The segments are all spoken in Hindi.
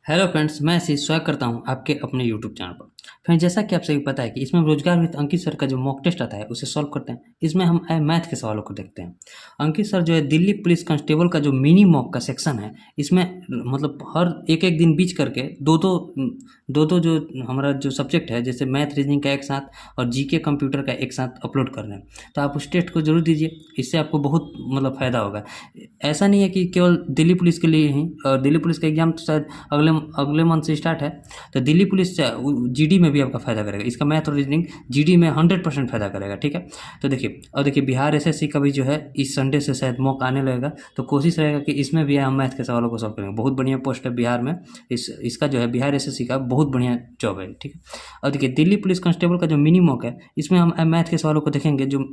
हेलो फ्रेंड्स, मैं आशीष स्वागत करता हूं आपके अपने यूट्यूब चैनल पर। फ्रेंड्स, जैसा कि आप सभी पता है कि इसमें हम रोजगार विद अंकित सर का जो मॉक टेस्ट आता है उसे सॉल्व करते हैं। इसमें हम मैथ के सवालों को देखते हैं। अंकित सर जो है दिल्ली पुलिस कांस्टेबल का जो मिनी मॉक का सेक्शन है, इसमें मतलब हर एक एक दिन बीच करके दो दो जो हमारा जो सब्जेक्ट है, जैसे मैथ रीजनिंग का एक साथ और जीके कंप्यूटर का एक साथ अपलोड कर रहे हैं। तो आप उस टेस्ट को जरूर दीजिए, इससे आपको बहुत मतलब फ़ायदा होगा। ऐसा नहीं है कि केवल दिल्ली पुलिस के लिए ही, और दिल्ली पुलिस का एग्ज़ाम तो शायद अगले अगले मंथ से स्टार्ट है। तो दिल्ली पुलिस से जीडी में भी आपका फ़ायदा करेगा। इसका मैथ और रीजनिंग जीडी में 100% फ़ायदा करेगा। ठीक है, तो देखिए, और देखिए बिहार एसएससी का भी जो है इस संडे से शायद मॉक आने लगेगा। तो कोशिश रहेगा कि इसमें भी हम मैथ के सवालों को सॉल्व करेंगे। बहुत बढ़िया पोस्ट है बिहार में। इसका जो है बिहार एसएससी का बहुत बढ़िया जॉब है। ठीक है, और देखिए दिल्ली पुलिस कांस्टेबल का जो मिनी मॉक है, इसमें हम मैथ के सवालों को देखेंगे। जो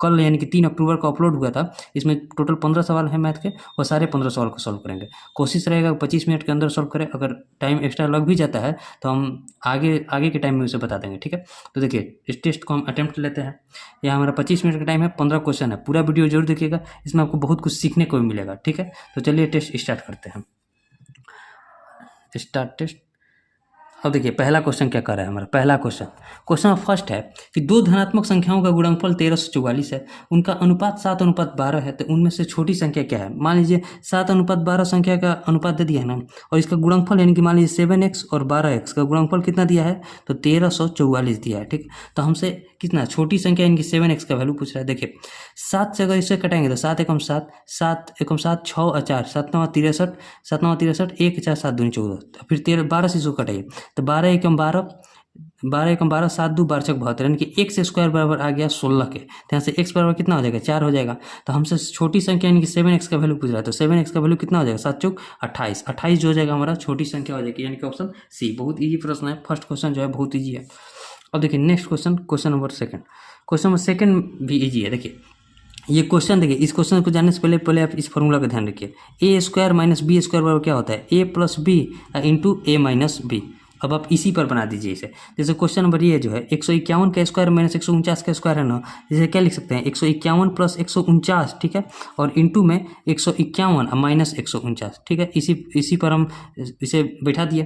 कल यानी कि 3 अक्टूबर को अपलोड हुआ था, इसमें टोटल 15 सवाल हैं मैथ के, और सारे 15 सवाल को सॉल्व करेंगे। कोशिश रहेगा 25 मिनट के अंदर सॉल्व करें। अगर टाइम एक्स्ट्रा लग भी जाता है तो हम आगे आगे के टाइम में उसे बता देंगे। ठीक है, तो देखिए इस टेस्ट को हम अटेम्प्ट लेते हैं। यह हमारा 25 मिनट का टाइम है, 15 क्वेश्चन है। पूरा वीडियो जरूर देखिएगा, इसमें आपको बहुत कुछ सीखने को भी मिलेगा। ठीक है, तो चलिए टेस्ट स्टार्ट करते हैं। Start test. अब देखिए पहला क्वेश्चन क्या कर रहा है हमारा। पहला क्वेश्चन फर्स्ट है कि दो धनात्मक संख्याओं का गुणनफल 1344 है, उनका अनुपात 7:12 है। तो उनमें से छोटी संख्या क्या है? मान लीजिए 7:12 संख्या का अनुपात दे दिया है ना, और इसका गुणनफल यानी कि मान लीजिए 7x और 12x का गुणनफल कितना दिया है? तो 1344 दिया है। ठीक, तो हमसे कितना छोटी संख्या यानी कि 7x का वैल्यू पूछ रहा है। देखिए 7 से अगर इसे कटाएंगे तो 7 एकम 7, 7 एकम 7, 6 और 4, 7 9 63, 7 9 63, 1 4 7 दूनी 14। फिर 12 से इसको कटाइए तो 12 एकम 12, 12 एकम 12, 7 2 12 72, यानी कि x स्क्वायर बराबर आ गया 16 के। तो यहाँ से x बराबर कितना हो जाएगा? 4 हो जाएगा। तो हमसे छोटी संख्या यानी कि 7x का वैल्यू पूछ रहा है। तो 7x का वैल्यू कितना हो जाएगा? 7 चौक 28, 28 जो हो जाएगा हमारा छोटी संख्या हो जाएगी, यानी कि ऑप्शन सी। बहुत ईजी प्रश्न है। फर्स्ट क्वेश्चन जो है बहुत ईजी है। अब देखिए next question, question number second. Question number second भी ईजी है। देखिए ये क्वेश्चन, देखिए इस क्वेश्चन को जानने से पहले पहले आप इस फॉर्मूला का ध्यान रखिए। ए स्क्वायर माइनस बी स्क्वायर बराबर क्या होता है? ए प्लस बी इंटू ए माइनस बी। अब आप इसी पर बना दीजिए इसे। जैसे क्वेश्चन नंबर ये जो है 151 का स्क्वायर माइनस 149 का स्क्वायर है ना, जैसे क्या लिख सकते हैं? 151 प्लस 149, ठीक है, और इंटू में 151 माइनस 149। ठीक है, इसी पर हम इसे बैठा दिए।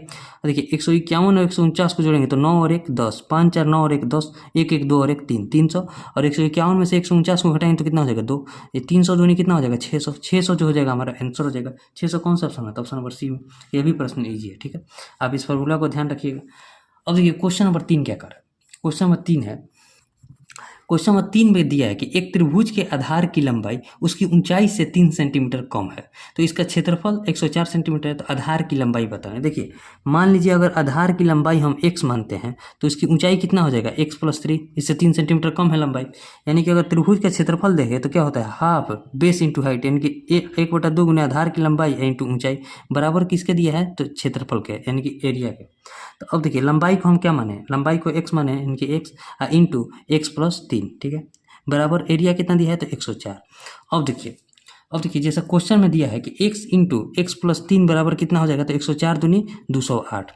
देखिए 151 और 149 को जोड़ेंगे तो 9 और 1 10, 5 4 9 और 1 10, 1 1 2 और 1 3, 300। और 151 में से 149 को घटाएंगे तो कितना हो जाएगा? 2। ये 300 दूनी कितना हो जाएगा? 600। 600 जो हो जाएगा हमारा आंसर हो जाएगा। 600 कौन सा ऑप्शन है? तो ऑप्शन नंबर सी में। ये भी प्रश्न ईजी है। ठीक है, आप इस फॉर्मूला को ध्यान रखिएगा। अब देखिए क्वेश्चन नंबर 3 क्या कर रहा है। क्वेश्चन नंबर 3 है, क्वेश्चन नंबर 3 में दिया है कि एक त्रिभुज के आधार की लंबाई उसकी ऊंचाई से 3 सेंटीमीटर कम है, तो इसका क्षेत्रफल 104 सेंटीमीटर है। तो आधार की लंबाई बताएं। देखिए मान लीजिए अगर आधार की लंबाई हम x मानते हैं तो इसकी ऊंचाई कितना हो जाएगा? x प्लस 3, इससे 3 सेंटीमीटर कम है लंबाई। यानी कि अगर त्रिभुज का क्षेत्रफल देखें तो क्या होता है? हाफ बेस इंटू हाइट, यानी कि 1/2 गुना आधार की लंबाई इंटू ऊंचाई बराबर किसके दिया है? तो क्षेत्रफल के, यानी कि एरिया के। तो अब देखिए लंबाई को हम क्या माने? लंबाई को x माने, यानी कि x इंटू एक्स प्लस 3, ठीक है, बराबर एरिया कितना दिया है? तो 104। अब देखिए जैसा क्वेश्चन में दिया है कि x इंटू एक्स प्लस 3 बराबर कितना हो जाएगा? तो 104 दूनी 208।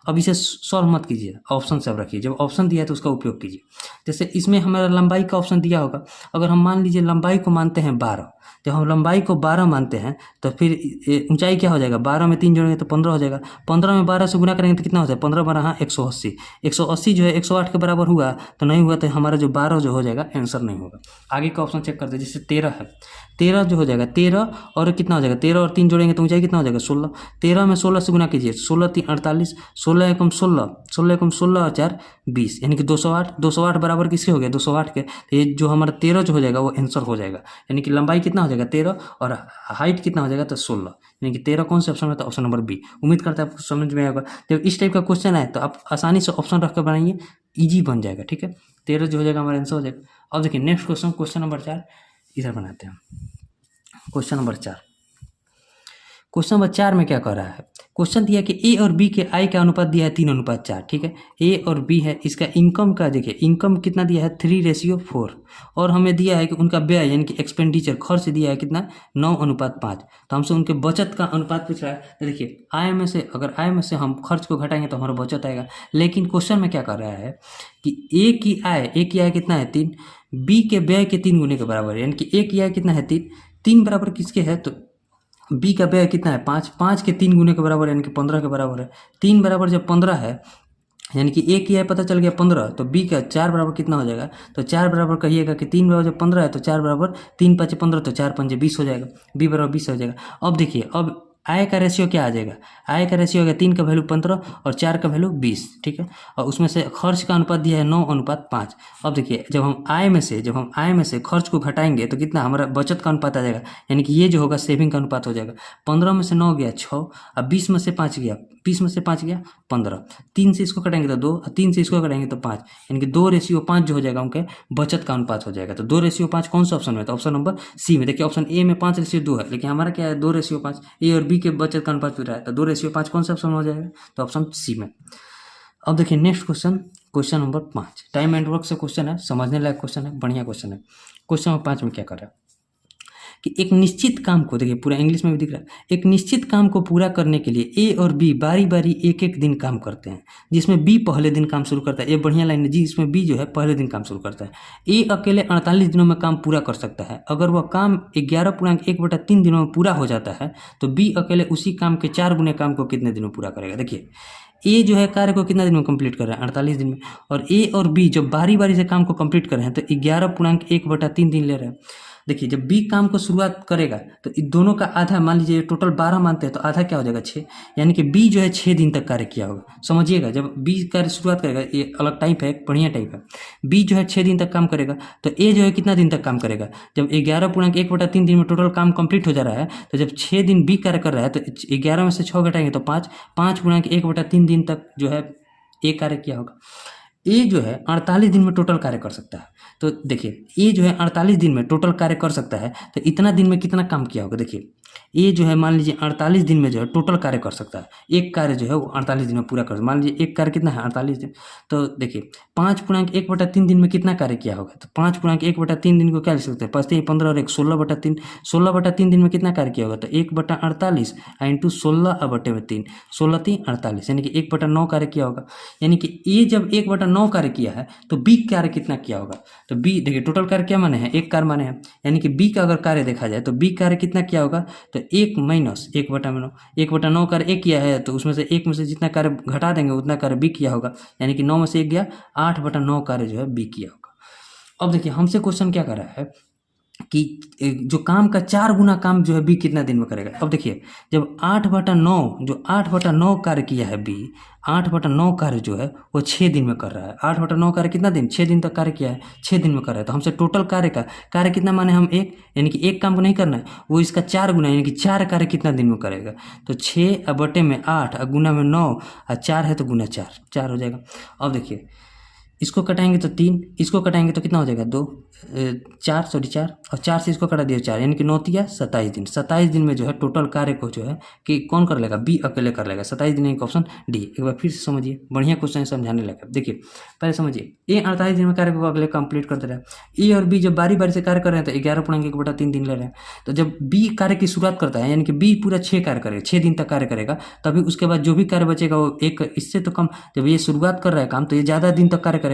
अब इसे सॉल्व मत कीजिए, ऑप्शन सब रखिए। जब ऑप्शन दिया है तो उसका उपयोग कीजिए। जैसे इसमें हमारा लंबाई का ऑप्शन दिया होगा। अगर हम मान लीजिए लंबाई को मानते हैं 12, जब हम लंबाई को 12 मानते हैं तो फिर ऊंचाई क्या हो जाएगा? 12 में 3 जोड़ेंगे तो 15 हो जाएगा। 15 में 12 से गुना करेंगे तो कितना हो जाएगा? 15 12 हाँ 180। 180 जो है 108 के बराबर हुआ तो नहीं हुआ, तो हमारा जो 12 जो हो जाएगा आंसर नहीं होगा। आगे का ऑप्शन चेक करते हैं। जैसे 13 है, 13 जो हो जाएगा 13 और कितना हो जाएगा? 13 और 3 जोड़ेंगे तो ऊंचाई कितना हो जाएगा? 16। 13 में 16 से गुना कीजिए, 16 3 48, 16 एकम 16, 16 एकम 16 और 4 20, यानी कि 208। 208 बराबर किसके हो गया? 208 के। तो ये जो हमारा 13 जो हो जाएगा वो आंसर हो जाएगा। यानी कि लंबाई कितना हो जाएगा? 13 और हाइट कितना हो जाएगा? तो 16, यानी कि 13 कौन से ऑप्शन में? तो ऑप्शन नंबर बी। उम्मीद करता है आपको समझ में आएगा। जब इस टाइप का क्वेश्चन आए तो आप आसानी से ऑप्शन रख कर बनाइए, ईजी बन जाएगा। ठीक है, 13 जो हो जाएगा हमारा आंसर हो जाएगा। अब देखिए नेक्स्ट क्वेश्चन, क्वेश्चन नंबर 4 इधर बनाते हैं। क्वेश्चन नंबर 4, क्वेश्चन नंबर 4 में क्या कर रहा है? क्वेश्चन दिया कि ए और बी के आय का अनुपात दिया है 3:4। ठीक है, ए और बी है, इसका इनकम का देखिए इनकम कितना दिया है? 3:4। और हमें दिया है कि उनका व्यय यानी कि एक्सपेंडिचर खर्च दिया है कितना? 9:5। तो हमसे उनके बचत का अनुपात पूछ रहा है। तो देखिए आय में से, अगर आय में से हम खर्च को घटाएंगे तो हमारा बचत आएगा। लेकिन क्वेश्चन में क्या कर रहा है कि ए की आय कितना है? 3, बी के व्यय के 3 गुने के बराबर है, यानी कि ए की आय कितना है? 3 बराबर किसके है? तो बी का व्यय कितना है 5, 5 के 3 गुने के बराबर यानी कि 15 के बराबर है। 3 बराबर जब 15 है यानी कि एक ही है पता चल गया 15, तो बी का 4 बराबर कितना हो जाएगा, तो 4 बराबर कहिएगा कि 3 बराबर जब 15 है तो 4 बराबर 3 5 15, तो 4 5 20 हो जाएगा, बी बराबर 20 हो जाएगा। अब देखिए अब आय का रेशियो क्या आ जाएगा, आय का रेशियो हो गया 3 का वैल्यू 15 और 4 का वैल्यू 20, ठीक है। और उसमें से खर्च का अनुपात दिया है 9:5। अब देखिए जब हम आय में से खर्च को घटाएंगे तो कितना हमारा बचत का अनुपात आ जाएगा, यानी कि ये जो होगा सेविंग का अनुपात हो जाएगा। 15 में से 9 गया 6, अब 20 में से 5 गया, 20 में से 5 गया 15, 3 से इसको कटेंगे तो 2, 3 से इसको कटेंगे तो 5, यानी कि 2:5 जो हो जाएगा उनके बचत का अनुपात हो जाएगा। तो 2:5 कौन सा ऑप्शन में, तो ऑप्शन नंबर सी में। देखिए ऑप्शन ए में 5:2 है, लेकिन हमारा क्या है 2:5, ए और बी के बचत का अनुपात पूछ रहा है, तो 2:5 कौन सा ऑप्शन हो जाएगा, तो ऑप्शन सी में। अब देखिए next question, question number 5, time and work से क्वेश्चन है, समझने लायक क्वेश्चन है, बढ़िया क्वेश्चन है। क्वेश्चन नंबर 5 में क्या कर रहा है कि एक निश्चित काम को, देखिए पूरा इंग्लिश में भी दिख रहा है, एक निश्चित काम को पूरा करने के लिए ए और बी बारी बारी एक एक दिन काम करते हैं, जिसमें बी पहले दिन काम शुरू करता है। ये बढ़िया लाइन है जी, इसमें बी जो है पहले दिन काम शुरू करता है। ए अकेले 48 दिनों में काम पूरा कर सकता है। अगर वह काम 11.1/3 दिनों में पूरा हो जाता है तो बी अकेले उसी काम के 4 गुने काम को कितने दिनों में पूरा करेगा। देखिए ए जो है कार्य को कितना दिन में कंप्लीट कर रहा है 48 दिन में, और ए और बी जब बारी बारी से काम को कंप्लीट कर रहे हैं तो 11.1/3 दिन ले रहे हैं। देखिए जब बी काम को शुरुआत करेगा तो इन दोनों का आधा, मान लीजिए टोटल 12 मानते हैं तो आधा क्या हो जाएगा 6, यानी कि बी जो है 6 दिन तक कार्य किया होगा। समझिएगा जब बी कार्य शुरुआत करेगा, ये अलग टाइप है, बढ़िया टाइप है, बी जो है 6 दिन तक काम करेगा, तो ए जो है कितना दिन तक काम करेगा, जब 11.1/3 दिन में टोटल काम कंप्लीट हो जा रहा है, तो जब 6 दिन बी कार्य कर रहा है तो 11 में से 6 घटाएंगे तो 5, 5.1/3 दिन तक जो है ए कार्य किया होगा। ए जो है 48 दिन में टोटल कार्य कर सकता है, तो देखिए ए जो है 48 दिन में टोटल कार्य कर सकता है, तो इतना दिन में कितना काम किया होगा। देखिए ए जो है मान लीजिए 48 दिन में जो है टोटल कार्य कर सकता है, एक कार्य जो है वो 48 दिन में पूरा कर, मान लीजिए एक कार्य कितना है 48 दिन, तो देखिए 5.1/3 दिन में कितना कार्य किया होगा, तो 5.1/3 दिन को क्या लिख सकते हैं, 5 15 और 1 16/3, 16/3 दिन में कितना कार्य किया होगा, तो 1/48 इंटू 16/3, 16×3=48, यानी कि 1/9 कार्य किया होगा। यानी कि ए जब 1/9 कार्य किया है तो बी कार्य कितना किया होगा, तो बी देखिए टोटल कार्य क्या माने हैं, एक कार्य माने हैं, यानी कि बी का अगर कार्य देखा जाए तो बी कार्य कितना किया होगा, तो 1 माइनस 1/9, 1/9 कार्य एक किया है तो उसमें से 1 में से जितना कार्य घटा देंगे उतना कार्य बी किया होगा, यानी कि 9 में से 1 गया, 8/9 कार्य जो है बी किया होगा। अब देखिए हमसे क्वेश्चन क्या कर रहा है कि जो काम का 4 गुना काम जो है बी कितना दिन में करेगा। अब देखिए जब 8/9 जो 8/9 कार्य किया है बी, 8/9 कार्य जो है वो 6 दिन में कर रहा है। 8/9 कार्य कितना दिन, 6 दिन तक कार्य किया है, 6 दिन में कर रहा है, तो हमसे टोटल कार्य कितना माने हम 1, यानी कि एक काम को नहीं करना है, वो इसका 4 गुना, यानी कि 4 कार्य कितना दिन में करेगा, तो 6/8 गुना में 9 और 4 है तो गुना 4 हो जाएगा। अब देखिए इसको कटाएंगे तो 3, इसको कटाएंगे तो कितना हो जाएगा 2, 4 और 4 से इसको कटा दिया 4, यानी कि 9 तिया 27 दिन। 27 दिन में जो है टोटल कार्य को जो है कि कौन कर लेगा, बी अकेले कर लेगा। 27 दिन का ऑप्शन डी। एक बार फिर से समझिए, बढ़िया क्वेश्चन समझाने लगा। देखिए पहले समझिए, ए 48 दिन में कार्य को अगले कंप्लीट करते रहे, ए और बी जब बारी बारी से कार्य कर रहे हैं तो 11.1/3 दिन ले रहे हैं। तो जब बी कार्य की शुरुआत करता है, यानी कि बी पूरा 6 कार्य करेगा, 6 दिन तक कार्य करेगा, तभी उसके बाद जो भी कार्य बचेगा वो एक इससे तो कम, जब ये शुरुआत कर रहा है काम तो ये ज़्यादा दिन तक कार्य करेगा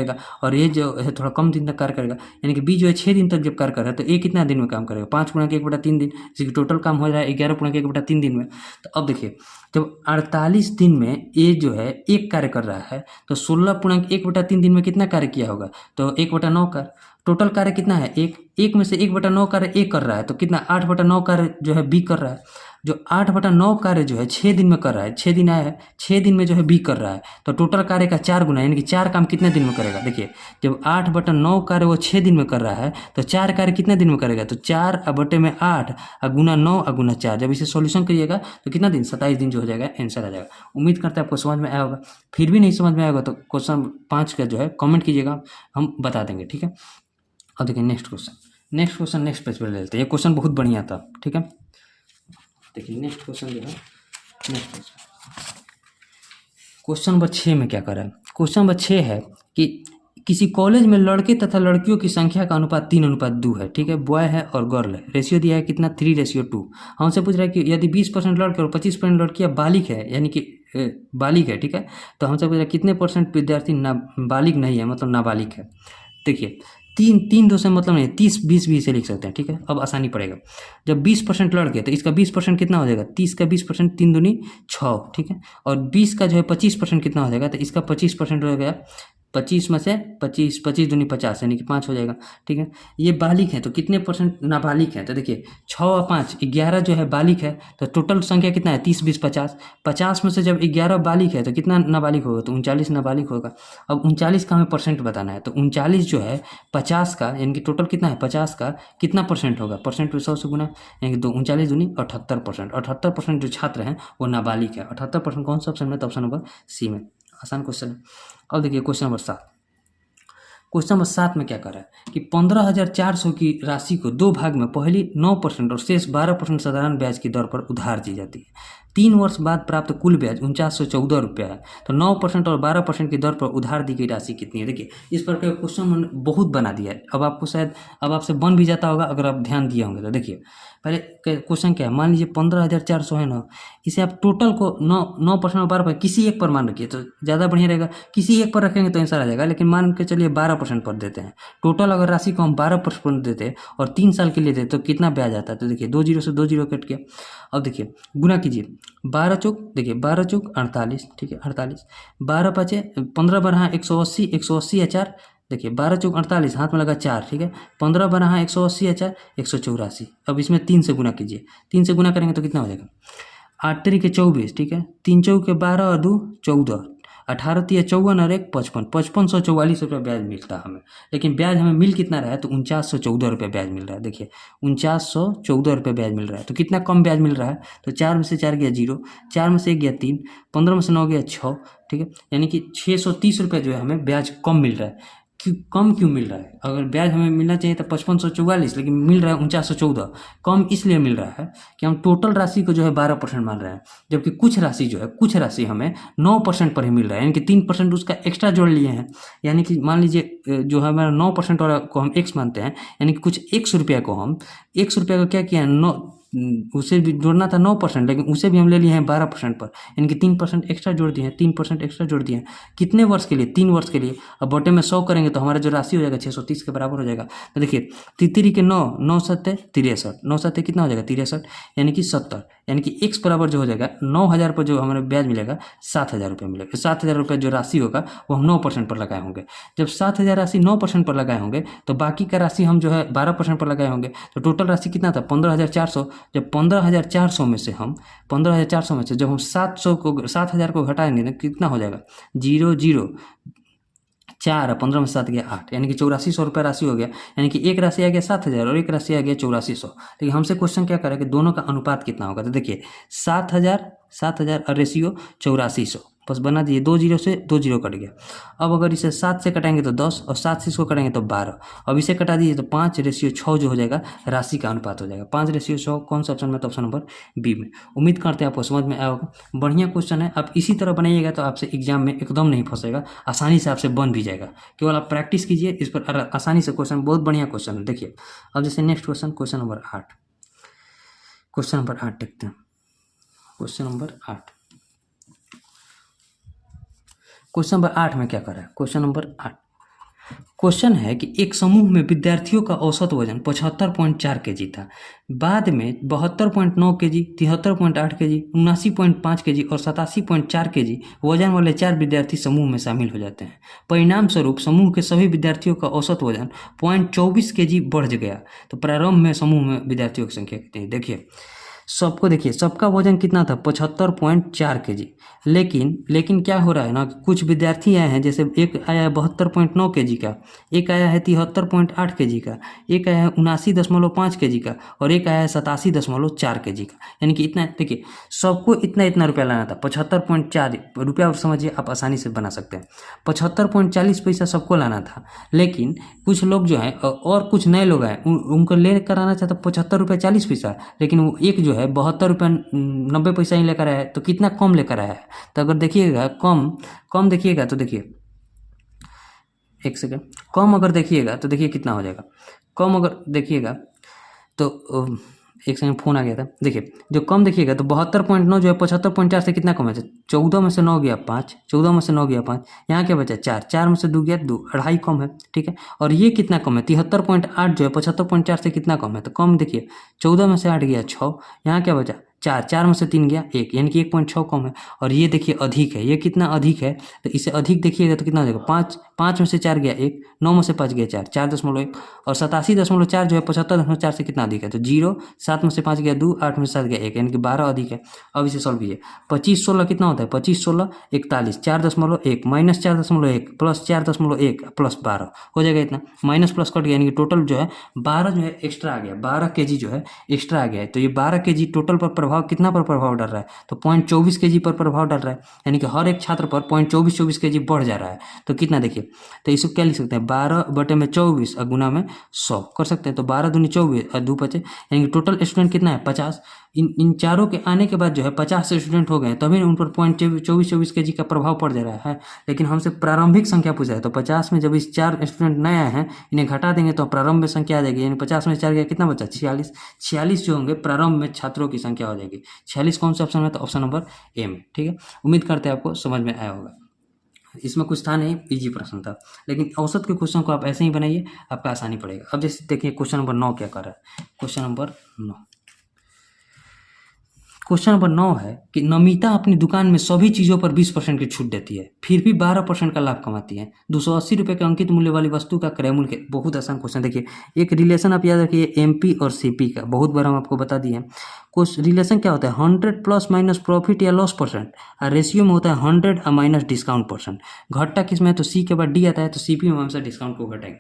और ये जो है थोड़ा कम दिन तक कार्य करेगा, यानी कि बी जो है 6 दिन तक जब कार्य कर रहा है तो ए कितना दिन में काम करेगा, 5.1/3 दिन, जिसकी टोटल काम हो रहा है 11.1/3 दिन में। तो अब देखिए जब 48 दिन में ए जो है एक कार्य कर रहा है तो 16.1/3 दिन में कितना कार्य किया होगा, तो 1/9 कार्य। टोटल कार्य कितना है, एक में से 1/9 कार्य ए कर रहा है, तो कितना 8/9 कार्य जो है बी कर रहा है। जो 8/9 कार्य जो है 6 दिन में कर रहा है, 6 दिन आया है, 6 दिन में जो है बी कर रहा है, तो टोटल कार्य का 4 गुना, यानी कि 4 काम कितने दिन में करेगा। देखिए जब 8/9 कार्य वो 6 दिन में कर रहा है तो 4 कार्य कितने दिन में करेगा, तो 4/8 गुना 9 गुना 4, जब इसे सॉल्यूशन करिएगा तो कितना दिन, 27 दिन जो हो जाएगा, आंसर आ जाएगा। उम्मीद करते हैं आपको समझ में आया होगा। फिर भी नहीं समझ में आएगा तो क्वेश्चन 5 का जो है कमेंट कीजिएगा, हम बता देंगे, ठीक है। अब देखिए नेक्स्ट क्वेश्चन नेक्स्ट पेज पर ले लेते हैं। ये क्वेश्चन बहुत बढ़िया था, ठीक है। देखिए नेक्स्ट क्वेश्चन जो है, क्वेश्चन नंबर 6 में क्या कर रहा है। क्वेश्चन नंबर 6 है कि किसी कॉलेज में लड़के तथा लड़कियों की संख्या का अनुपात 3:2 है, ठीक है। बॉय है और गर्ल है, रेशियो दिया है कितना 3:2। हमसे पूछ रहा है कि यदि 20% लड़के और 25% लड़कियां बालिग है, यानी कि बालिग है, ठीक है, तो हमसे पूछ रहा है कितने % विद्यार्थी बालिग नहीं है, मतलब नाबालिग है। देखिए तीन दो से मतलब नहीं, 30 20 भी इसे लिख सकते हैं, ठीक है। अब आसानी पड़ेगा, जब 20% लड़ गए तो इसका 20% कितना हो जाएगा, 30 का 20%, 3 दूनी 6, ठीक है। और 20 का जो है 25% कितना हो जाएगा, तो इसका 25% हो गया 25 में से 25, 25 दूनी 50 यानी कि 5 हो जाएगा, ठीक है। ये बालिग है तो कितने परसेंट नाबालिग है, तो देखिए 6 और 5 11 जो है बालिग है, तो टोटल संख्या कितना है 30 20 50, 50 में से जब 11 बालिग है तो कितना नाबालिग होगा, तो 39 नाबालिग होगा। अब 39 का हमें परसेंट बताना है, तो 39 जो है 50 का यानी कि टोटल कितना है 50 का कितना परसेंट होगा, परसेंट को 100 से गुना, यानी कि 39 दूनी 78%। 78% जो छात्र हैं वो नाबालिग है। 78% कौन सा ऑप्शन में, तो ऑप्शन नंबर सी में। आसान क्वेश्चन है। अब देखिए क्वेश्चन नंबर 7। क्वेश्चन नंबर 7 में क्या कर रहा है कि 15,400 की राशि को दो भाग में पहली 9% और शेष 12% साधारण ब्याज की दर पर उधार दी जाती है। 3 वर्ष बाद प्राप्त कुल ब्याज 4914 रुपया है, तो 9% और 12% की दर पर उधार दी गई राशि कितनी है। देखिए इस पर का क्वेश्चन मैंने बहुत बना दिया है, अब आपको शायद अब आपसे बन भी जाता होगा अगर आप ध्यान दिए होंगे तो। देखिए पहले क्वेश्चन क्या है, मान लीजिए 15,400 है ना, इसे आप टोटल को 9% और 12% किसी एक पर मान रखिए तो ज़्यादा बढ़िया रहेगा। किसी एक पर रखेंगे तो आंसर आ जाएगा, लेकिन मान के चलिए 12% पर देते हैं। टोटल अगर राशि को हम 12% देते हैं और 3 साल के लिए देते तो कितना ब्याज आता है, तो देखिए 2 जीरो से 2 जीरो कट गया। अब देखिए गुना कीजिए, 12 चौक देखिए 12 चौक 48, ठीक है 48, 12 पाँचे 15 बारह 180, 180 या 4, देखिए 12 चौक 48, हाथ में लगा 4, ठीक है। 15 बारह 180 या 4 184। अब इसमें 3 से गुना कीजिए, 3 से गुना करेंगे तो कितना हो जाएगा, 8 तरीके 24, ठीक है। 3 चौके 12 और 2 14, 18 तिया 54 और 1 55, 5544 रुपये ब्याज मिलता है हमें। लेकिन ब्याज हमें मिल कितना रहा है, तो 4914 रुपये ब्याज मिल रहा है। देखिए 4914 रुपये ब्याज मिल रहा है, तो कितना कम ब्याज मिल रहा है, तो 4 में से 4 गया 0, 4 में से 1 गया 3, 15 में से 9 गया 6, ठीक है। यानी कि 630 रुपये जो है हमें ब्याज कम मिल रहा है। कम क्यों मिल रहा है, अगर ब्याज हमें मिलना चाहिए था 5544, लेकिन मिल रहा है 4914। कम इसलिए मिल रहा है कि हम टोटल राशि को जो है 12% मान रहे हैं, जबकि कुछ राशि जो है कुछ राशि हमें 9% पर ही मिल रहा है, यानी कि 3% उसका एक्स्ट्रा जोड़ लिए हैं। यानी कि मान लीजिए जो हमारा 9% वाला को हम x मानते हैं, यानी कि कुछ 100 रुपया को हम 100 रुपया को क्या किया है, उसे भी जोड़ना था 9%, लेकिन उसे भी हम ले लिए हैं 12% पर, यानी कि 3% एक्स्ट्रा जोड़ दिए हैं, 3% एक्स्ट्रा जोड़ दिए हैं। कितने वर्ष के लिए, 3 वर्ष के लिए। अब बटे में 100 करेंगे तो हमारा जो राशि हो जाएगा 630 के बराबर हो जाएगा। तो देखिए तितरी के 9, 9 सत्ते 63, 9 सत्ते कितना हो जाएगा 63, यानी कि 70, यानी कि x बराबर जो हो जाएगा 9000 पर जो हमारे ब्याज मिलेगा 7000 रुपये मिलेगा। 7000 रुपये जो राशि होगा वो हम 9% पर लगाए होंगे। जब 7000 राशि 9% पर लगाए होंगे तो बाकी का राशि हम जो है 12% पर लगाए होंगे, तो टोटल राशि कितना था 15,400। जब 15,400 में से हम 15,400 में से जब हम 7000 को घटाएंगे तो कितना हो जाएगा, 0 0 4, 15 में 7 गया 8, यानी कि 8400 रुपये राशि हो गया। यानी कि एक राशि आ गया 7000 और एक राशि आ गया 8400। लेकिन हमसे क्वेश्चन क्या करें कि दोनों का अनुपात कितना होगा, तो देखिए 7000 और रेशियो 8400, बस बना दिए, 2 जीरो से 2 जीरो कट गया। अब अगर इसे 7 से कटाएंगे तो 10 और 7 से इसको कटाएंगे तो 12। अब इसे कटा दीजिए तो 5:6 जो हो जाएगा राशि का अनुपात हो जाएगा। 5:6 कौन सा ऑप्शन में, तो ऑप्शन नंबर बी में। उम्मीद करते हैं आपको समझ में आया होगा। बढ़िया क्वेश्चन है, आप इसी तरह बनाइएगा तो आपसे एग्जाम में एकदम नहीं फंसेगा, आसानी से आपसे बन भी जाएगा। केवल आप प्रैक्टिस कीजिए इस पर, आसानी से क्वेश्चन, बहुत बढ़िया क्वेश्चन है। देखिए अब जैसे next question, question number 8, question number 8 देखते हैं। क्वेश्चन नंबर 8, क्वेश्चन नंबर 8 में क्या कर रहा है, क्वेश्चन नंबर 8 क्वेश्चन है कि एक समूह में विद्यार्थियों का औसत वजन 75.4 kg था, बाद में 72.9 kg, 73.8 kg, 79.5 kg और 87.4 kg वजन वाले 4 विद्यार्थी समूह में शामिल हो जाते हैं। परिणाम स्वरूप समूह के सभी विद्यार्थियों का औसत वजन 0.24 kg बढ़ गया। तो प्रारंभ में समूह में विद्यार्थियों की संख्या कितनी है। देखिए सबको, देखिए सबका वजन कितना था 75.4 kg, लेकिन क्या हो रहा है ना, कुछ विद्यार्थी आए हैं, जैसे एक आया है 72.9 kg का, एक आया है 73.8 kg का, एक आया है 79.5 kg का और एक आया है 87.4 kg का। यानी कि इतना, देखिए सबको इतना रुपया लाना था। 75.4 रुपया समझिए आप आसानी से बना सकते हैं। 75.40 पैसा सबको लाना था, लेकिन कुछ लोग जो है और कुछ नए लोग आए, उनको ले कर आना चाहता 75 रुपये 40 पैसा, लेकिन वो एक जो है 72 रुपये 90 पैसा ही लेकर आया है। तो कितना कम लेकर आया है, तो अगर देखिएगा कम देखिएगा तो देखिए, एक सेकेंड, कम अगर देखिएगा तो देखिए कितना हो जाएगा। कम अगर देखिएगा तो एक सेकंड फ़ोन आ गया था। देखिए जो कम देखिएगा तो 72.9 जो है 75.4 से कितना कम है, 14 में से 9 गया 5, 14 में से 9 गया 5, यहाँ क्या बचा 4, 4 में से 2 गया 2, अढ़ाई कम है, ठीक है। और ये कितना कम है, 73.8 जो है 75.4 से कितना कम है, तो कम देखिए 14 में से 8 गया 6, यहाँ क्या बचा 4, 4 में से 3 गया 1, यानी कि 1.6 कम है। और ये देखिए अधिक है, ये कितना अधिक है, तो इसे अधिक देखिएगा तो कितना हो जाएगा 5, 5 में से 4 गया 1, 9 में से 5 गया 4, 4.1, और 87.4 जो है 75.4 से कितना अधिक है, तो 0, 7 में से 5 गया 2, 8 में से 7 गया 1, यानी कि 12 अधिक है। अब इसे सॉल्व कीजिए, 25/16 कितना होता है, 25/16 41, 4.1 माइनस 4.1 प्लस 4.1 प्लस 12 हो जाएगा इतना, माइनस प्लस कट गया, यानी कि टोटल जो है 12 जो है एक्स्ट्रा आ गया, 12 kg जो है एक्स्ट्रा आ गया है। तो ये 12 kg टोटल पर प्रभाव कितना पर प्रभाव डाल रहा है, तो 0.24 kg पर प्रभाव डाल रहा है, यानी कि हर एक छात्र पर 0.24 kg बढ़ जा रहा है। तो कितना देखिए, तो इसको क्या लिख सकते हैं, 12/24 और गुना में 100 कर सकते हैं, तो 12 दूनी 24 और 2 बचे, यानी कि टोटल स्टूडेंट कितना है 50। इन चारों के आने के बाद जो है 50 स्टूडेंट हो गए, तभी उन पर 0.24 kg का प्रभाव पड़ जा रहा है। लेकिन हमसे प्रारंभिक संख्या पूछा है, तो 50 में जब इस 4 स्टूडेंट नए आए हैं, इन्हें घटा देंगे तो प्रारंभ में संख्या आ जाएगी, यानी 50 में 4 गया कितना बचा 46, 46 जो होंगे प्रारंभ में छात्रों की संख्या हो जाएगी। 46 कौन सा ऑप्शन है, तो ऑप्शन नंबर ए में, ठीक है। उम्मीद करते हैं आपको समझ में आया होगा। इसमें कुछ था नहीं, इजी प्रश्न था, लेकिन औसत के क्वेश्चन को आप ऐसे ही बनाइए, आपका आसानी पड़ेगा। अब जैसे देखिए क्वेश्चन नंबर 9 क्या कर रहा है, क्वेश्चन नंबर 9, क्वेश्चन नंबर 9 है कि नमिता अपनी दुकान में सभी चीज़ों पर 20% की छूट देती है, फिर भी 12% का लाभ कमाती है। 280 रुपये के अंकित मूल्य वाली वस्तु का क्रय मूल्य, बहुत आसान क्वेश्चन। देखिए एक रिलेशन आप याद रखिए एमपी और सीपी का, बहुत बार हम आपको बता दिए हैं। कुछ रिलेशन क्या होता है, 100 प्लस माइनस प्रॉफिट या लॉस परसेंट, और रेशियो में होता है 100 और माइनस डिस्काउंट परसेंट। घटता किस में है, तो सी के बाद डी आता है, तो सीपी में हमेशा डिस्काउंट को घटाएंगे।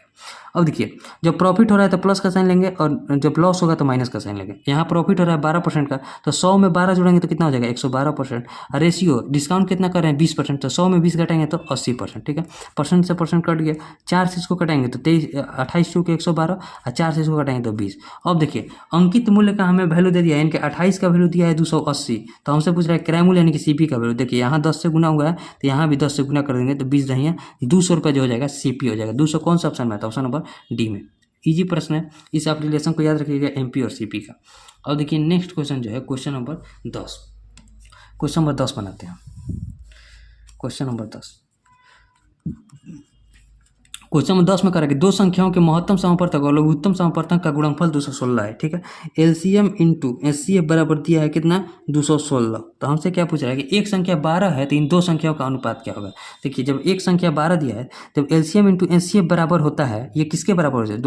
अब देखिए जब प्रॉफिट हो रहा है तो प्लस का साइन लेंगे, और जब लॉस होगा तो माइनस का साइन लेंगे। यहाँ प्रॉफिट हो रहा है 12% का, तो 100 में 12 जोड़ेंगे तो कितना हो जाएगा 112%। रेशियो डिस्काउंट कितना कर रहे हैं 20%, तो 100 में 20 घटाएंगे तो 80%, ठीक है। परसेंट से परसेंट कट गया, 4 से इसको कटाएंगे तो 28 के 112, और 4 से इसको कटाएंगे तो 20। अब देखिए अंकित मूल्य का हमें वैल्यू दे दिया, यानी कि 28 का वैल्यू दिया है 280, तो हमसे पूछ रहा है क्रय मूल्य यानी कि सीपी का वैल्यू। देखिए यहाँ 10 से गुना हुआ है, तो यहाँ भी 10 से गुना कर देंगे, तो 20 रही 200 रुपये जो हो जाएगा सीपी हो जाएगा। 200 कौन सा ऑप्शन में आता है, ऑप्शन नंबर डी में। इजी प्रश्न है, इस आप रिलेशन को याद रखिएगा एमपी और सीपी का। और देखिए नेक्स्ट क्वेश्चन जो है क्वेश्चन नंबर 10, क्वेश्चन नंबर 10 बनाते हैं। क्वेश्चन नंबर 10, क्वेश्चन नंबर 10 में करेंगे दो संख्याओं के महत्तम समापवर्तक और लघुत्तम समापवर्तक का गुणनफल 216 है, ठीक है। एलसीएम इंटू एचसीएफ बराबर दिया है कितना 216। तो हमसे क्या पूछ रहा है कि एक संख्या 12 है तो इन दो संख्याओं का अनुपात क्या होगा। देखिए जब एक संख्या 12 दिया है तब एलसीएम इंटू एचसीएफ बराबर होता है, ये किसके बराबर हो जाएगा,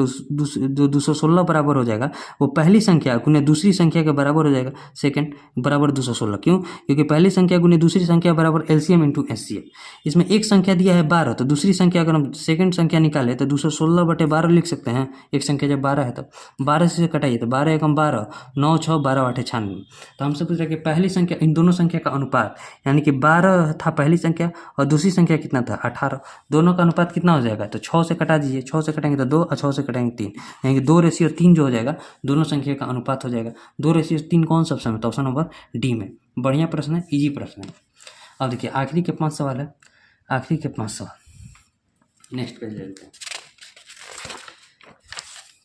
216 बराबर हो जाएगा, वो पहली संख्या गुने दूसरी संख्या के बराबर हो जाएगा, सेकंड बराबर 216। क्यों, क्योंकि पहली संख्या गुने दूसरी संख्या बराबर एलसीएम इंटू एचसीएफ। इसमें एक संख्या दिया है 12, तो दूसरी संख्या अगर हम सेकंड संख्या निकाले तो 216/12 लिख सकते हैं। एक संख्या जब 12 है तो 12 से कटाइए तो 12 एकम 12, 9 6 12 8 96। तो हमसे पूछ रहा है कि पहली संख्या इन दोनों संख्या का अनुपात, यानी कि 12 था पहली संख्या और दूसरी संख्या कितना था 18, दोनों का अनुपात कितना हो जाएगा, तो 6 से कटा दीजिए, 6 से कटेंगे तो 2 और 6 से कटेंगे 3, यानी कि 2:3 जो हो जाएगा दोनों संख्या का अनुपात हो जाएगा। 2:3 कौन सा ऑप्शन है, तो ऑप्शन नंबर डी में। बढ़िया प्रश्न है, इजी प्रश्न है। अब देखिए आखिरी के 5 सवाल है, आखिरी के 5 सवाल नेक्स्ट पेज ले लेते हैं।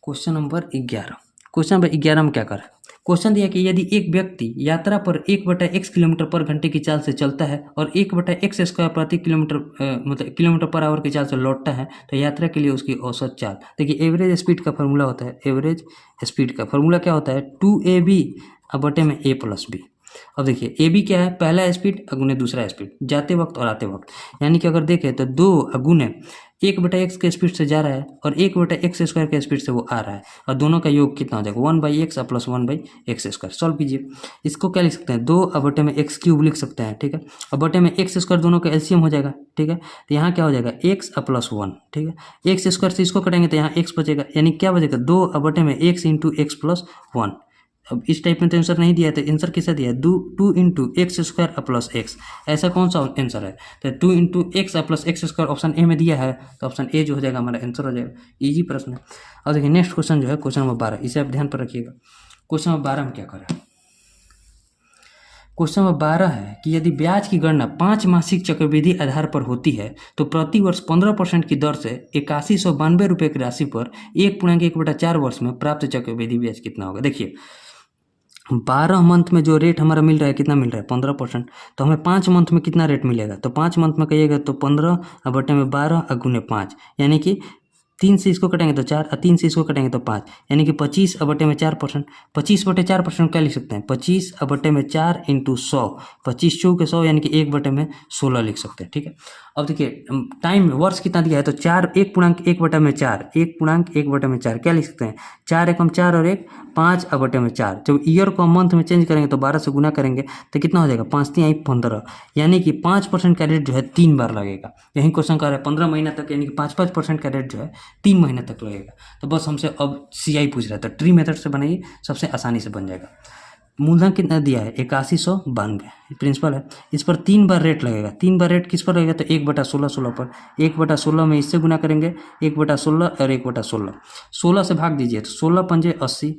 क्वेश्चन नंबर 11, क्वेश्चन नंबर 11 में क्या करें, क्वेश्चन दिया कि यदि एक व्यक्ति यात्रा पर 1/x किलोमीटर पर घंटे की चाल से चलता है और 1/x² प्रति किलोमीटर मतलब किलोमीटर पर आवर की चाल से लौटता है, तो यात्रा के लिए उसकी औसत चाल। देखिए एवरेज स्पीड का फॉर्मूला होता है, एवरेज स्पीड का फॉर्मूला क्या होता है 2ab बटे में a + b। अब देखिए ए बी क्या है, पहला स्पीड गुने दूसरा स्पीड जाते वक्त और आते वक्त, यानी कि अगर देखें तो 2 गुने 1/x के स्पीड से जा रहा है और 1/x² के स्पीड से वो आ रहा है, और दोनों का योग कितना हो जाएगा 1/x + 1/x²। सॉल्व कीजिए, इसको क्या लिख सकते हैं 2/x³ लिख सकते हैं, ठीक है। और बटे में x² दोनों का एलसीएम हो जाएगा, ठीक है। तो यहाँ क्या हो जाएगा x + 1, ठीक है। x² से इसको कटेंगे तो यहाँ x बचेगा, यानी क्या बचेगा 2/x × x + 1। अब इस टाइप में तो आंसर नहीं दिया है, तो आंसर किससे दिया है 2 × x² + x। ऐसा कौन सा आंसर है, तो 2 × x + x² ऑप्शन ए में दिया है, तो ऑप्शन ए जो हो जाएगा हमारा आंसर हो जाएगा। इजी प्रश्न है। और देखिए नेक्स्ट क्वेश्चन जो है क्वेश्चन नंबर 12, इसे आप ध्यान पर रखिएगा। क्वेश्चन नंबर 12 में क्या करें, क्वेश्चन नंबर 12 है कि यदि ब्याज की गणना 5 मासिक चक्रवृद्धि आधार पर होती है तो प्रति वर्ष 15% की दर से 8192 रुपये की राशि पर 1.1/4 वर्ष में प्राप्त चक्रवृद्धि ब्याज कितना होगा। देखिए 12 मंथ में जो रेट हमारा मिल रहा है कितना मिल रहा है 15%। तो हमें 5 मंथ में कितना रेट मिलेगा, तो 5 मंथ में कहिएगा तो 15 बटे में 12 गुने 5, यानी कि 3 से इसको कटेंगे तो 4 और 3 से इसको कटेंगे तो 5, यानी कि 25 बटे में 4%। 25 बटे 4% क्या लिख सकते हैं, 25 बटे में 4 इंटू 100, 25 चौक 100 यानी कि 1 बटे में 16 लिख सकते हैं। ठीक है, अब देखिए टाइम वर्ष कितना दिया है, तो 4 1 बटे में 4, 1 बटे में 4 क्या लिख सकते हैं, 4 एकम 4 और 1 5 बटे में 4। जब ईयर को मंथ में चेंज करेंगे तो 12 से गुना करेंगे तो कितना हो जाएगा, 5 3 15, यानी कि 5% का रेट जो है 3 बार लगेगा। यही क्वेश्चन कर रहा है 15 महीना तक, यानी कि 5% का रेट जो है 3 महीने तक लगेगा। तो बस हमसे अब CI पूछ रहा है, तो ट्री मेथड से बनाइए, सबसे आसानी से बन जाएगा। मूलधन कितना दिया है 8192 प्रिंसिपल है, इस पर 3 बार रेट लगेगा। 3 बार रेट किस पर लगेगा, तो 1/16 16 पर, 1/16 में इससे गुना करेंगे 1/16 और 1/16, 16 से भाग दीजिए तो 16 पंजे 80,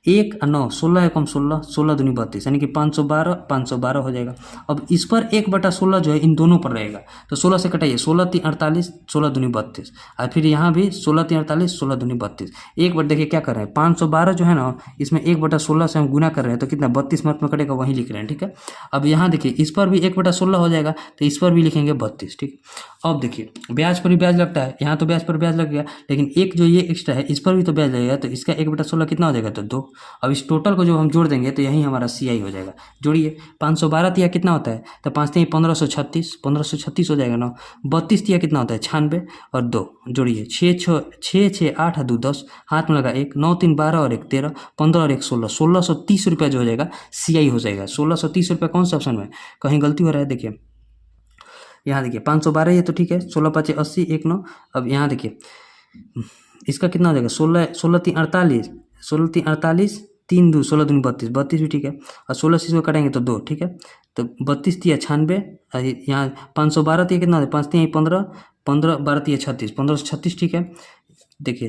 1 और 9 16 एकम 16, 16 दूनी 32, यानी कि 512 हो जाएगा। अब इस पर 1/16 जो है इन दोनों पर रहेगा, तो 16 से कटाइए 16 3 48, 16 दूनी 32, और फिर यहाँ भी 16 3 48, 16 दूनी 32। एक बार देखिए क्या कर रहे हैं, 512 जो है ना इसमें 1/16 से हम गुना कर रहे हैं तो कितना 32 मिनट में कटेगा, वहीं लिख रहे हैं। ठीक है, अब यहाँ देखिए इस पर भी 1/16 हो जाएगा तो इस पर भी लिखेंगे 32। ठीक, अब देखिए ब्याज पर भी ब्याज लगता है, यहाँ तो ब्याज पर ब्याज लग गया, लेकिन एक जो ये एक्स्ट्रा है इस पर भी तो ब्याज लगेगा, तो इसका 1/16 कितना हो जाएगा, तो 2। अब इस टोटल को जो हम जोड़ देंगे तो यही हमारा CI हो जाएगा। जोड़िए 512 तिया कितना होता है, तो 5 3 1536 हो जाएगा ना। 32 तिया कितना होता है 96 और 2 जोड़िए 6 8 2 10, हाथ में लगा 1, 9 3 12 और 1 13, 15 और 1 16, 1630 रुपया जो हो जाएगा CI हो जाएगा। 1630 रुपया कौन सा ऑप्शन में, कहीं गलती हो रहा है, देखिए यहाँ देखिए 512 ये तो ठीक है, 16 5 80 1 9। अब यहाँ देखिए इसका कितना हो जाएगा 16 3 48, 16 3 48, 3 2 16 दूनी 32, 32 भी ठीक है, और 16 से इसको कटेंगे तो 2। ठीक है, तो 32 तिया 96, यहाँ 512 तिया कितना होता है 5 3 15, 15 12 तिया 36, 1536। ठीक है, देखिए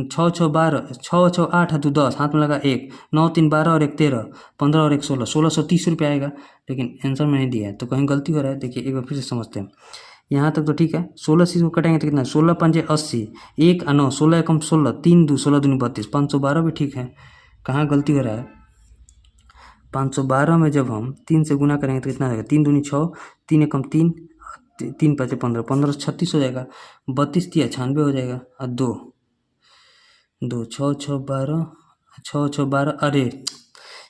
6 6 12, 6 6 8 2 10, हाथ में लगा 1, 9 3 12 और 1 13, 15 और 1 16, 1630 रुपये आएगा, लेकिन आंसर में नहीं दिया है तो कहीं गलती हो रहा है। देखिए एक बार फिर से समझते हैं, यहाँ तक तो ठीक है, 16 से इसको कटेंगे तो कितना 16 पंजे 80, 1 और 9 16 एकम 16, 3 2 16 दूनी 32, 512 भी ठीक है, कहाँ गलती हो रहा है। 512 में जब हम 3 से गुना करेंगे तो कितना आएगा, 3 दूनी 6, 3 एकम 3, 3 5 15, 1536 हो जाएगा, 32 तिया 96 हो जाएगा, और 2 2 6 6 12, 6 6 12, अरे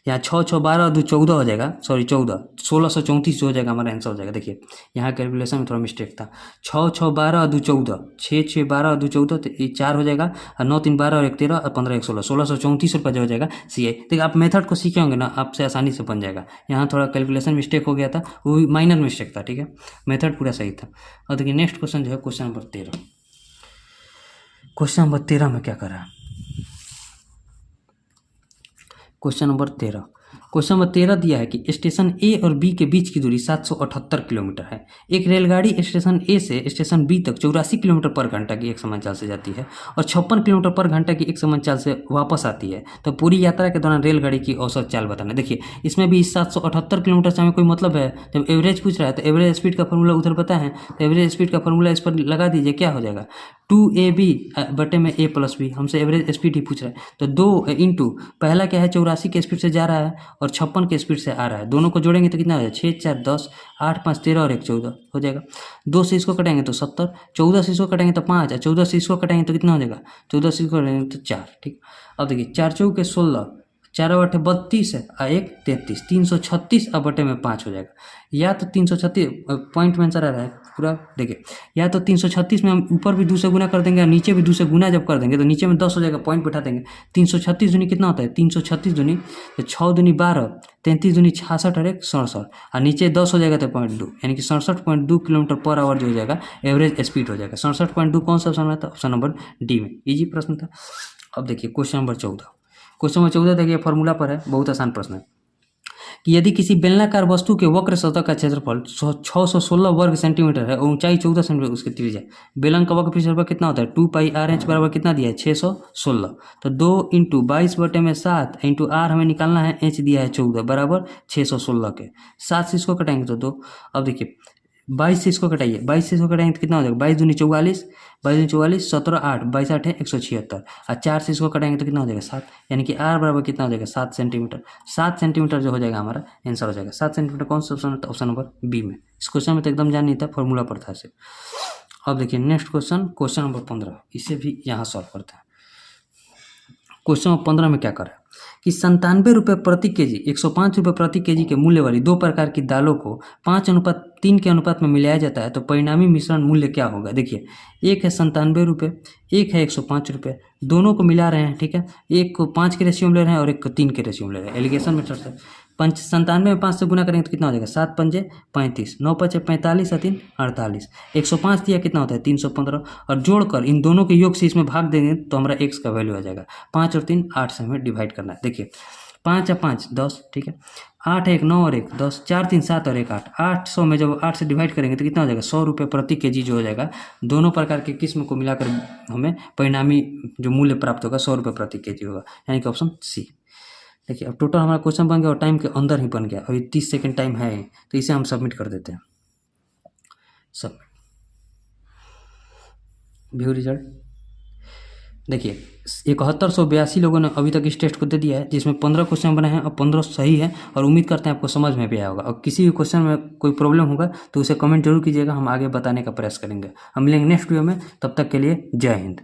यहाँ 6 6 12 2 14 हो जाएगा, सॉरी 14, 1634 जो हो जाएगा हमारा आंसर हो जाएगा। देखिए यहाँ कैलकुलेशन में थोड़ा मिस्टेक था, 6 6 12 2 14, 6 6 12 2 14, तो ये 4 हो जाएगा, और 9 3 12 और 1 13 और 15 1 16, 1634 रुपये जो हो जाएगा CI। देखिए आप मेथड को सीखे होंगे ना, आपसे आसानी से बन जाएगा। यहाँ थोड़ा कैलकुलेशन मिस्टेक हो गया था, वो भी माइनर मिस्टेक था। ठीक है, मेथड पूरा सही था। और देखिए नेक्स्ट क्वेश्चन जो है क्वेश्चन नंबर 13। क्वेश्चन नंबर 13 में क्या करा, क्वेश्चन नंबर 13 दिया है कि स्टेशन A और B के बीच की दूरी 778 किलोमीटर है। एक रेलगाड़ी स्टेशन A से स्टेशन B तक 84 किलोमीटर पर घंटा की एक समान चाल से जाती है और 56 किलोमीटर पर घंटा की एक समान चाल से वापस आती है, तो पूरी यात्रा के दौरान रेलगाड़ी की औसत चाल बताना। देखिए इसमें भी 778 किलोमीटर से हमें कोई मतलब है, जब एवरेज पूछ रहा है तो एवरेज स्पीड का फॉर्मूला उधर पता है, तो एवरेज स्पीड का फॉर्मूला इस पर लगा दीजिए, क्या हो जाएगा 2AB बटे में A प्लस B, हमसे एवरेज स्पीड ही पूछ रहा है, तो 2 इंटू पहला क्या है 84 के स्पीड से जा रहा है और 56 के स्पीड से आ रहा है, दोनों को जोड़ेंगे तो कितना हो जाएगा 6 4 10, 8 5 13 और 1 14 हो जाएगा। 2 से इसको कटेंगे तो 70, 14 से इसको कटेंगे तो 5, और 14 से इसको कटेंगे तो कितना हो जाएगा 14 से इसको कटेंगे तो 4। ठीक, अब देखिए 4 चौके 16, 4 8 32 है और 1 33, 336 अब बटे में 5 हो जाएगा, या तो 336 पॉइंट में आंसर आ रहा है पूरा। देखिए या तो 336 में हम ऊपर भी 2 से गुना कर देंगे और नीचे भी 2 से गुना जब कर देंगे तो नीचे में 10 हो जाएगा, पॉइंट बैठा देंगे। 336 दूनी कितना होता है 336 दूनी तो 6 दूनी 12, 33 दूनी 66 और 1 67, और नीचे 10 हो जाएगा तो 0.2, यानी कि 67.2 किलोमीटर पर आवर जो हो जाएगा एवरेज स्पीड हो जाएगा। 67.2 कौन सा ऑप्शन था, ऑप्शन नंबर डी में। इजी प्रश्न था। अब देखिए क्वेश्चन नंबर 14, क्वेश्चन नंबर 14 देखिए फॉर्मूला पर है, बहुत आसान प्रश्न है कि यदि किसी बेलनाकार वस्तु के वक्र सतह का क्षेत्रफल 616 वर्ग सेंटीमीटर है और ऊंचाई 14 सेंटीमीटर उसकी त्रिज्या, बेलन का वक्र क्षेत्रफल कितना होता है 2 पाई आर एच बराबर कितना दिया है 616, तो 2 इंटू 22 बटे में 7 इंटू आर हमें निकालना है, एच दिया है 14 बराबर 616 के, 7 से इसको कटेंगे तो 2। अब देखिए 22 से इसको घटाइए, 22 से इसको घटाएंगे तो कितना हो जाएगा, 22 दूनी 44, 22 दूनी 44, 17 8, 22 8 है 176, और 4 से इसको घटाएंगे तो कितना हो जाएगा 7, यानी कि आर बराबर कितना हो जाएगा 7 सेंटीमीटर। 7 सेंटीमीटर जो हो जाएगा हमारा आंसर हो जाएगा। 7 सेंटीमीटर कौन सा ऑप्शन होता है, ऑप्शन नंबर बी में। इस क्वेश्चन में तो एकदम जान नहीं था, फॉर्मूला पर था सिर्फ। अब देखिए नेक्स्ट क्वेश्चन, क्वेश्चन नंबर 15, इसे भी यहाँ सॉल्व करते हैं। क्वेश्चन नंबर 15 में क्या करें कि 97 रुपये प्रति केजी, 105 रुपये प्रति केजी के मूल्य वाली दो प्रकार की दालों को 5:3 के अनुपात में मिलाया जाता है तो परिणामी मिश्रण मूल्य क्या होगा। देखिए, एक है 97 रुपये, एक है 105 रुपये, दोनों को मिला रहे हैं, ठीक है। एक को 5 के रेशियो में ले रहे हैं और एक को 3 के रेशियो में ले रहे हैं, एलिगेशन मेथड से। 97 में 5 से गुना करेंगे तो कितना हो जाएगा, 7 पंजे 35, 9 पचे 45 और 3 48, 105 दिया कितना होता है 315, और जोड़कर इन दोनों के योग से इसमें भाग देंगे तो हमारा x का वैल्यू आ जाएगा। 5 और 3 8 से हमें डिवाइड करना है। देखिए 5 या 5 10, ठीक है, 8 1 9 और 1 10, 4 3 7 और 1 8, 800 में जब 8 से डिवाइड करेंगे तो कितना हो जाएगा 100 रुपये प्रति केजी जो हो जाएगा। दोनों प्रकार के किस्म को मिलाकर हमें परिणामी जो मूल्य प्राप्त होगा 100 रुपये प्रति केजी होगा, यानी कि ऑप्शन सी। देखिए अब टोटल हमारा क्वेश्चन बन गया और टाइम के अंदर ही बन गया। अभी 30 सेकेंड टाइम है, तो इसे हम सबमिट कर देते हैं। Submit, view result. देखिए 7182 लोगों ने अभी तक इस टेस्ट को दे दिया है, जिसमें 15 क्वेश्चन बने हैं और 15 सही है, और उम्मीद करते हैं आपको समझ में भी आया होगा। और किसी भी क्वेश्चन में कोई प्रॉब्लम होगा तो उसे कमेंट जरूर कीजिएगा, हम आगे बताने का प्रयास करेंगे। हम मिलेंगे नेक्स्ट वीडियो में, तब तक के लिए जय हिंद।